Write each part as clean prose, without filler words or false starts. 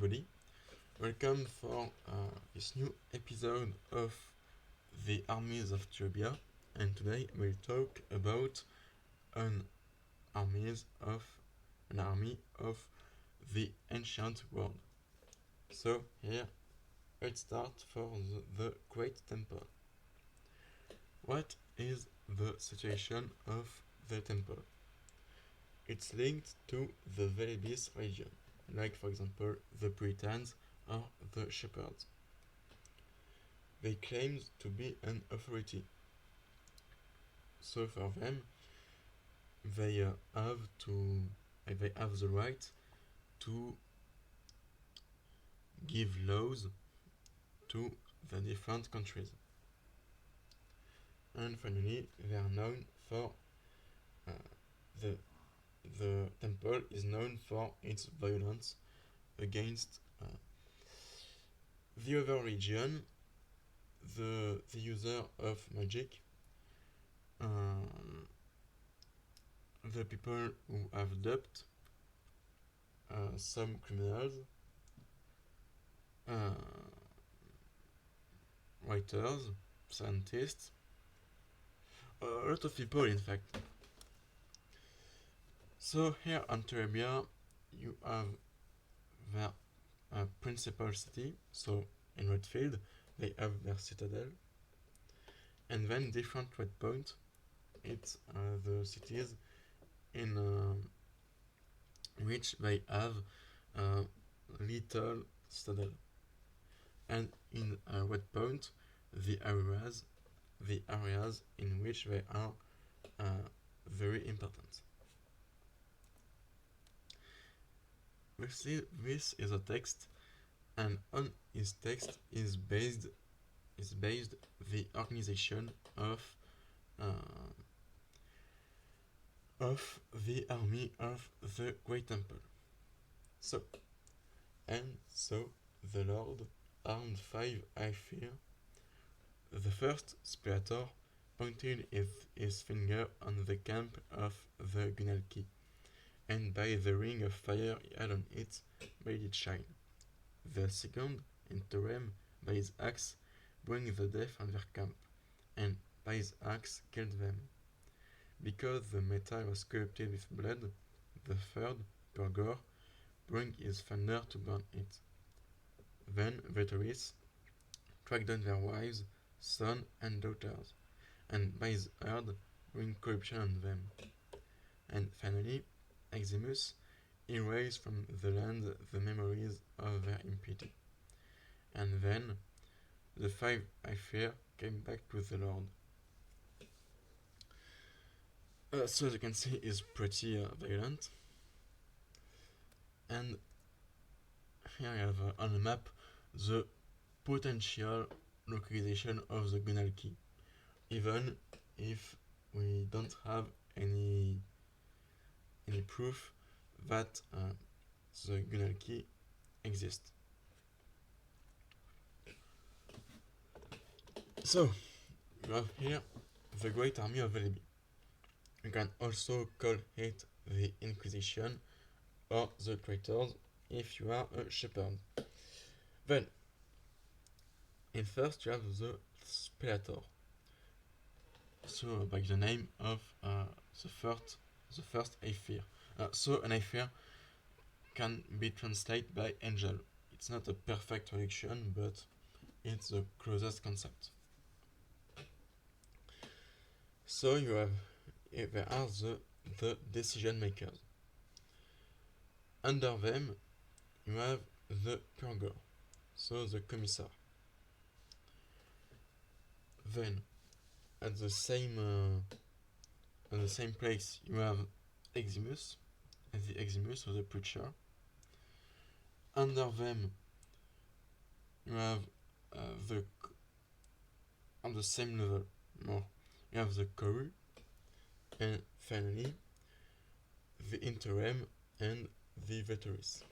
everybody. Welcome for this new episode of the Armies of Terebia, and today we'll talk about an an army of the ancient world. So here, let's start for the Great Temple. What is the situation of the temple? It's linked to the Velebis region, like for example the Puritans or the Shepherds. They claimed to be an authority, so for them they they have the right to give laws to the different countries. And finally, they are known for uh, the the temple is known for its violence against the other religion, the user of magic, um, the people who have debt, some criminals, uh, writers, scientists, a lot of people in fact. So here on Terebia you have their principal city, so in Redfield they have their citadel, and then different red points, it's the cities in which they have a little citadel, and in red point the areas in which they are very important. This is a text, and on his text is based the organization uh, of the army of the Great Temple. So the Lord armed 5 the first Spirator pointed his finger on the camp of the Gunalki, and by the ring of fire he had on it made it shine. The second, in Terem, by his axe, bring the death on their camp, and by his axe killed them. Because the metal was corrupted with blood, the third, Purgor, bring his thunder to burn it. Then Veteris tracked down their wives, sons, and daughters, and by his herd bring corruption on them. And finally, Eximus erased from the land the memories of their impiety. And then the 5 I fear came back to the Lord. So as you can see, is pretty violent. And here I have on the map the potential localization of the Gunalki, even if we don't have any proof that the Gunalki exist. So you have here the Great Army of Velebi. You can also call it the Inquisition or the Traitors if you are a shepherd. Then, in first you have the Spirator. So by the name of the first Aether. So an Aether can be translated by angel. It's not a perfect traduction, but it's the closest concept. So you have there are the decision makers. Under them you have the Purgor, so the commissar. Then at the same place you have Eximus, the Eximus or the preacher. Under them you have on the same level more you have the Koru, and finally the Interim and the Veteris.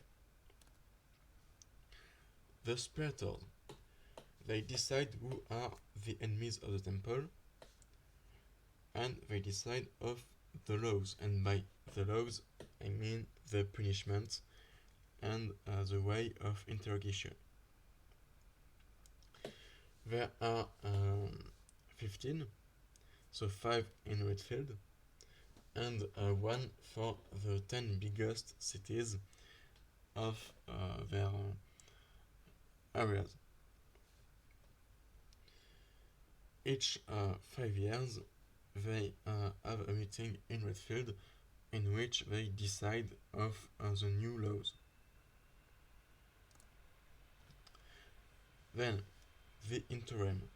The Spiritors, they decide who are the enemies of the temple, and they decide of the laws, and by the laws I mean the punishment and the way of interrogation. There are 15, so 5 in Redfield, and one for the 10 biggest cities of their areas. Each 5 years, they have a meeting in Redfield in which they decide of the new laws. Then, the interim.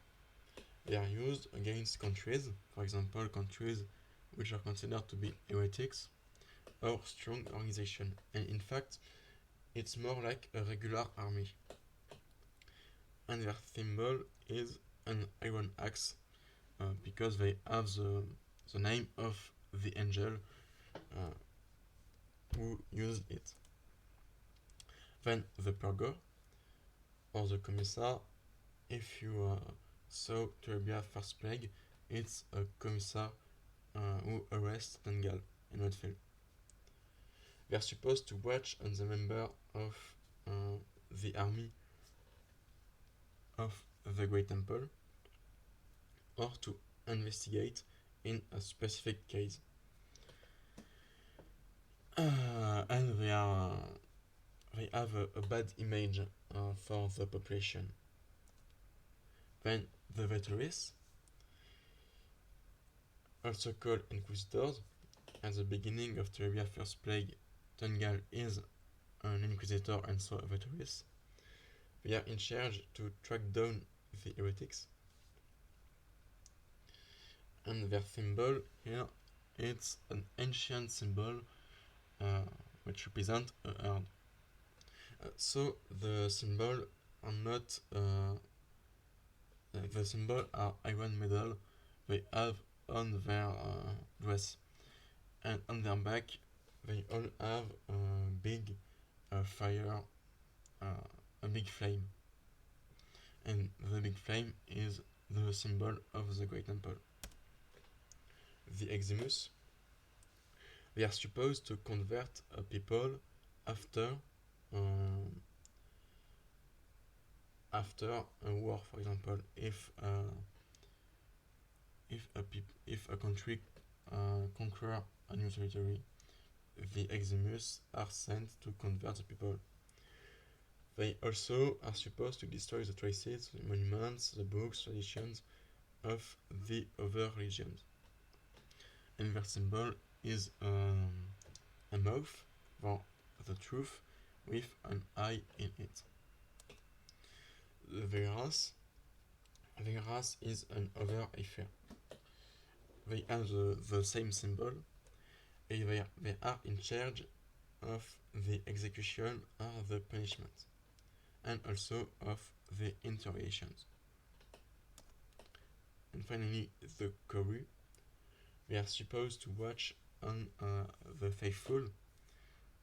They are used against countries, for example, countries which are considered to be heretics or strong organization. And in fact, it's more like a regular army. And their symbol is an iron axe because they have the name of the angel who used it. Then the purger or the commissar, if you saw Terebia First Plague, it's a commissar who arrests Tengal in Redfield. They are supposed to watch on the member of the army of the Great Temple or to investigate in a specific case. And they have a bad image for the population. Then the Veteris, also called Inquisitors, at the beginning of Terebia First Plague, Tengal is an Inquisitor and so a Veteris. They are in charge to track down the heretics. And their symbol here, it's an ancient symbol which represents a herd. So the symbol are not the symbol are iron medal they have on their dress, and on their back they all have a big fire, a big flame, and the big flame is the symbol of the Great Temple. The Eximus, they are supposed to convert people after a war. For example, if a country conquer a new territory, the Eximus are sent to convert the people. They also are supposed to destroy the traces, the monuments, the books, traditions of the other religions. And their symbol is a mouth for the truth with an eye in it. The Veras is an other affair. They have the same symbol, and they are in charge of the execution or the punishment, and also of the interrogations. And finally, the Koru, they are supposed to watch on the faithful,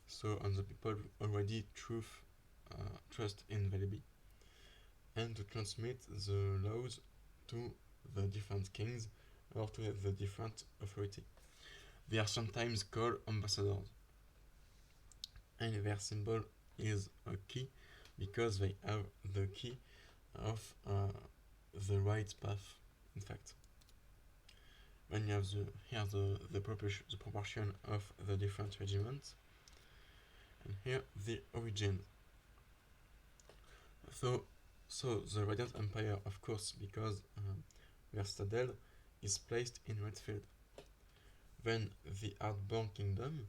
so on the people who already trust in Velebi, and to transmit the laws to the different kings or to the different authority. They are sometimes called ambassadors, and their symbol is a key because they have the key of the right path, in fact. Then you have the proportion of the different regiments, and here the origin. So the Radiant Empire, of course, because their citadel is placed in Redfield. Then the Outborn Kingdom,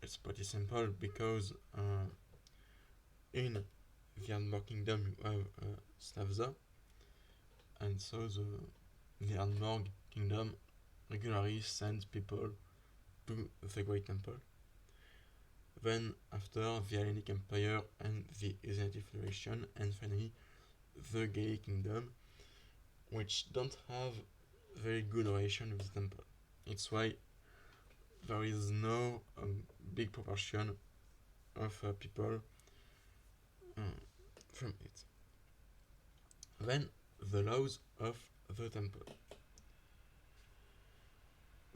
it's pretty simple because in the Outborn Kingdom you have Slavza, and so the Outborn Kingdom regularly sends people to the Great Temple. Then after the Hellenic Empire and the Asiatic Federation, and finally the Gallic Kingdom, which don't have very good relation with the temple. It's why there is no big proportion of people from it. Then the laws of the temple.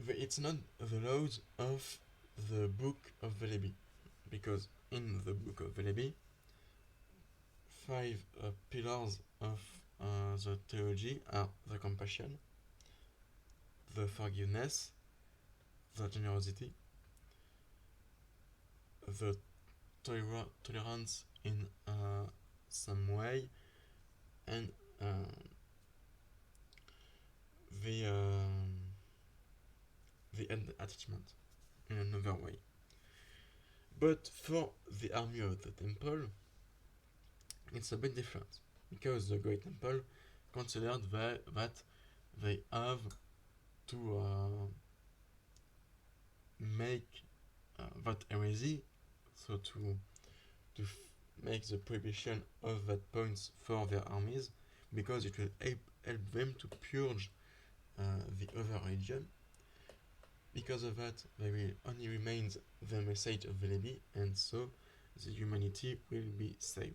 It's not the laws of the book of Velebi, because in the book of Velebi, 5 pillars of the theology are the compassion, the forgiveness, the generosity, the tolerance in some way, and the attachment in another way. But for the army of the temple, it's a bit different, because the Great Temple considered that they have to make that heresy, so to make the prohibition of that points for their armies, because it will help them to purge the other religion. Because of that, there will only remain the message of Velebi, and so the humanity will be saved.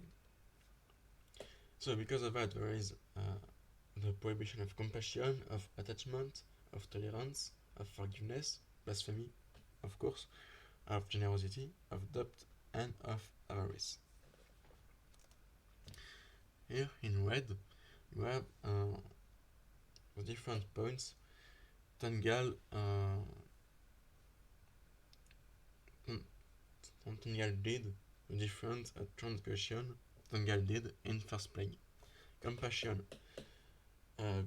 So because of that, there is the prohibition of compassion, of attachment, of tolerance, of forgiveness, blasphemy, of course, of generosity, of debt, and of avarice. Here in red, you have the different points Tangal did, the different transgression Tangal did in first plague. Compassion,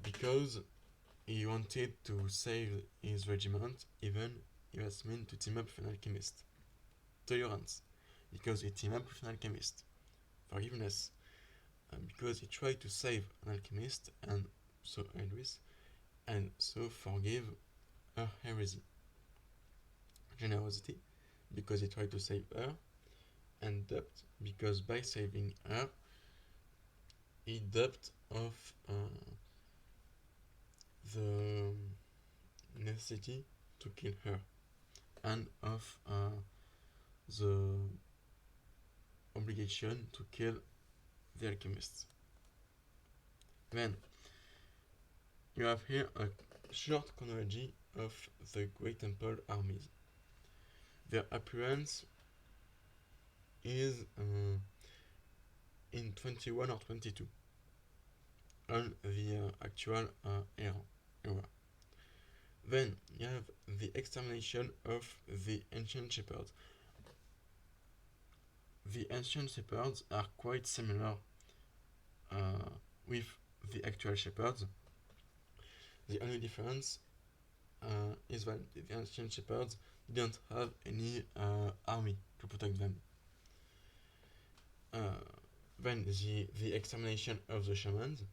because he wanted to save his regiment, even he was meant to team up with an alchemist. Tolerance, because he teamed up with an alchemist. Forgiveness, because he tried to save an alchemist and so Elvis, and so forgive her heresy. Generosity, because he tried to save her, and debt, because by saving her, he debt of the necessity to kill her, and of the obligation to kill the alchemists. Then you have here a short chronology of the Great Temple armies. Their appearance is in 21 or 22 on the actual era. Then you have the extermination of the ancient shepherds. The ancient shepherds are quite similar with the actual shepherds. The only difference is that the ancient shepherds didn't have any army to protect them. Then the extermination of the shamans,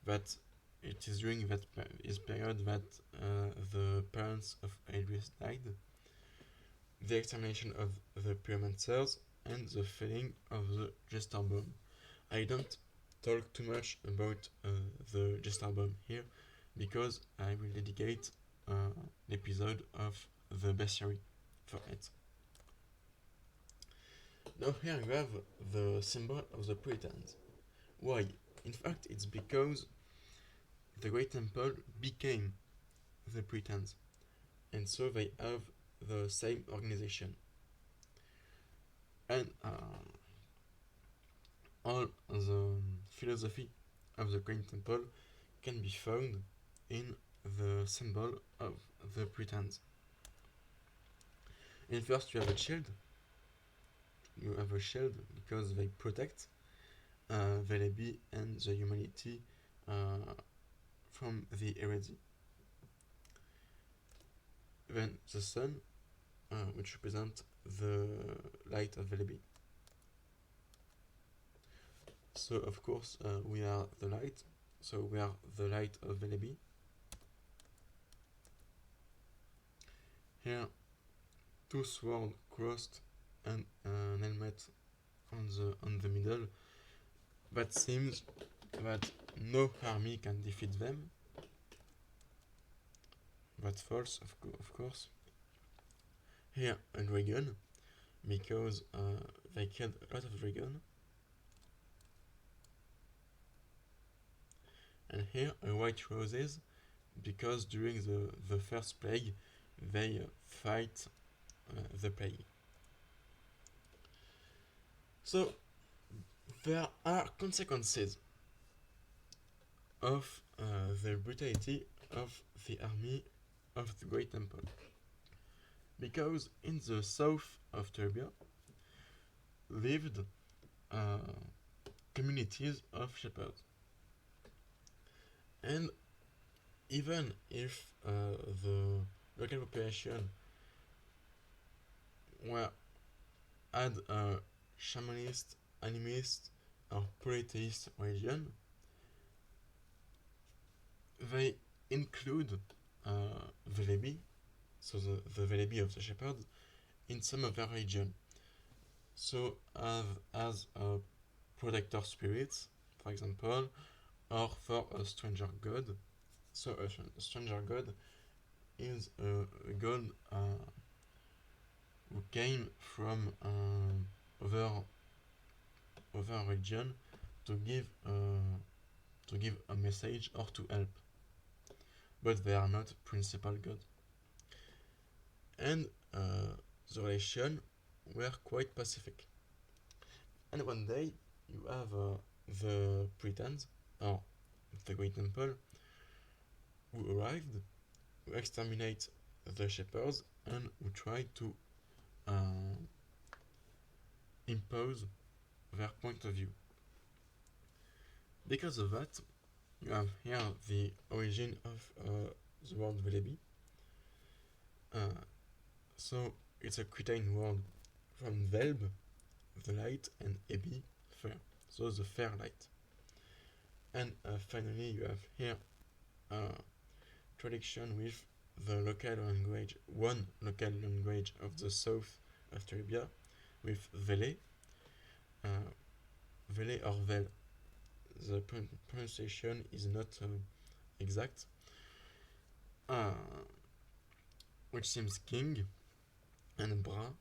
that it is during that period that the parents of Elvis died. The extermination of the pyromancers and the felling of the jester bomb. I don't talk too much about the jester bomb here, because I will dedicate an episode of the bestiary for it. Now here you have the symbol of the Puritans. Why? In fact, it's because the Great Temple became the Puritans, and so they have the same organization. And all the philosophy of the Great Temple can be found in the symbol of the Puritans. And first you have a shield. You have a shield because they protect Velebi and the humanity from the heresy. Then the sun, which represents the light of Velebi. So of course we are the light, so we are the light of Velebi. Here, two swords crossed and an helmet on the middle. That seems that no army can defeat them. That's false, of course. Here, a dragon, because they killed a lot of dragons. And here, a white roses, because during the first plague, they fight the plague. So there are consequences of the brutality of the army of the Great Temple. Because in the south of Terebia lived uh, communities of shepherds. And even if the local population were had a shamanist, animist, or polytheist religion, they include Velebi, so the Velebi of the shepherds, in some of their religion. So as protector spirits, for example, or for a stranger god. So a stranger god is a god who came from other region to give a message or to help, but they are not principal god. And the relations were quite pacific. And one day you have the Britons or the Great Temple who arrived, who exterminate the shepherds and who try to uh, impose their point of view. Because of that, you have here the origin of the word Velebi. So it's a Cretan word from Velb, the light, and Ebi, fair. So the fair light. And finally, you have here traduction with the local language, one local language of the south of Terebia, with Vele, Vele or Vel. The pronunciation is not exact, which seems king, and Bra,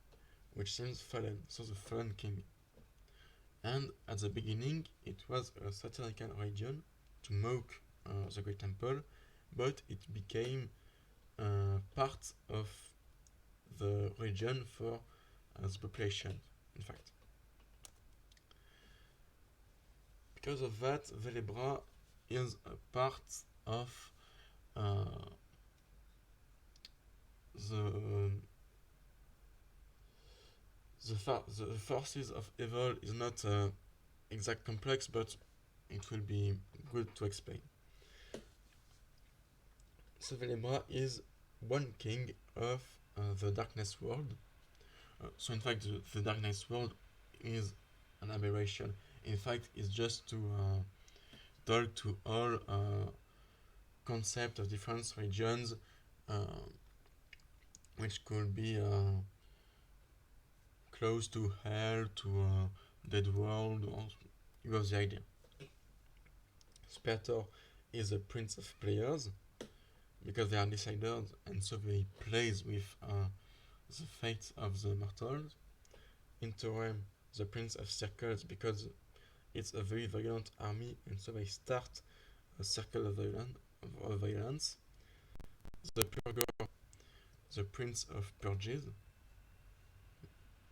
which seems fallen, so the fallen king. And at the beginning, it was a satirical religion to mock the Great Temple, but it became part of the religion for the population, in fact. Because of that, Velebra is a part of the the forces of evil is not exact complex, but it will be good to explain. So Velebra is one king of the darkness world. So in fact, the darkness world is an aberration. In fact, it's just to talk to all concept of different regions, which could be close to hell, to dead world, or you have the idea. Spectre is a prince of players because they are deciders, and so they plays with the fate of the mortals. Interim, the prince of circles, because it's a very violent army, and so they start a circle of violence. The purger, the prince of purges.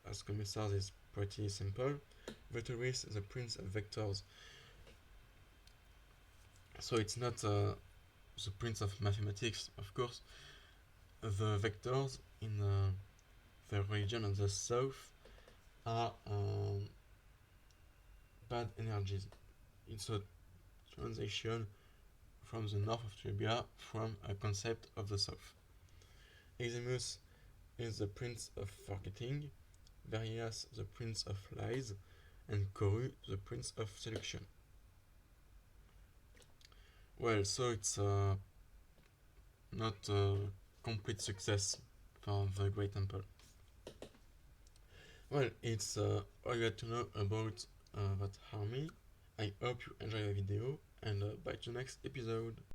As commissars is pretty simple. Vectoris, the prince of vectors. So it's not the prince of mathematics, of course. The vectors in the region of the south are bad energies. It's a translation from the north of Terebia from a concept of the south. Eximus is the prince of forgetting, Varias the prince of lies, and Koru the prince of seduction. Well, so it's not a complete success for the Great Temple. Well, it's all you had to know about that army. I hope you enjoy the video, and bye to the next episode.